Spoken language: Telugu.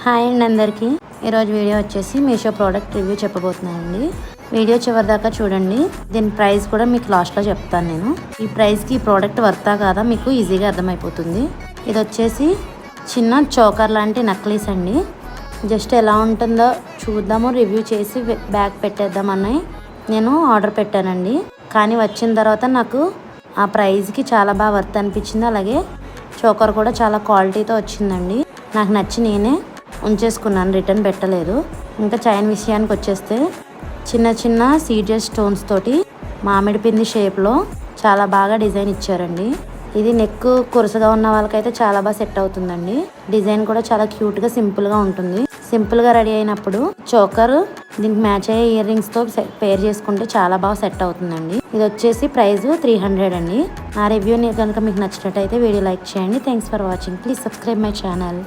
హాయ్ అండి అందరికీ. ఈరోజు వీడియో వచ్చేసి మీషో ప్రోడక్ట్ రివ్యూ చెప్పబోతున్నానండి. వీడియో చివరి దాకా చూడండి. దీని ప్రైస్ కూడా మీకు లాస్ట్లో చెప్తాను నేను. ఈ ప్రైస్కి ఈ ప్రోడక్ట్ వర్తా కాదా మీకు ఈజీగా అర్థమైపోతుంది. ఇది వచ్చేసి చిన్న చోకర్ లాంటి నక్లీస్ అండి. జస్ట్ ఎలా ఉంటుందో చూద్దాము, రివ్యూ చేసి బ్యాగ్ పెట్టేద్దామని నేను ఆర్డర్ పెట్టానండి. కానీ వచ్చిన తర్వాత నాకు ఆ ప్రైస్కి చాలా బాగా వర్త్ అనిపించింది. అలాగే చోకర్ కూడా చాలా క్వాలిటీతో వచ్చిందండి. నాకు నచ్చి నేనే ఉంచేసుకున్నాను, రిటర్న్ పెట్టలేదు. ఇంకా చైన్ విషయానికి వచ్చేస్తే చిన్న చిన్న సీజెస్ స్టోన్స్ తోటి మామిడి పిండి షేప్లో చాలా బాగా డిజైన్ ఇచ్చారండి. ఇది నెక్ కురసగా ఉన్న వాళ్ళకైతే చాలా బాగా సెట్ అవుతుందండి. డిజైన్ కూడా చాలా క్యూట్గా సింపుల్గా ఉంటుంది. సింపుల్గా రెడీ అయినప్పుడు చోకర్ దీనికి మ్యాచ్ అయ్యే ఇయర్ రింగ్స్తో పేర్ చేసుకుంటే చాలా బాగా సెట్ అవుతుందండి. ఇది వచ్చేసి ప్రైస్ 300 అండి. నా రివ్యూని కనుక మీకు నచ్చినట్టయితే వీడియో లైక్ చేయండి. Thanks for watching. Please subscribe my channel.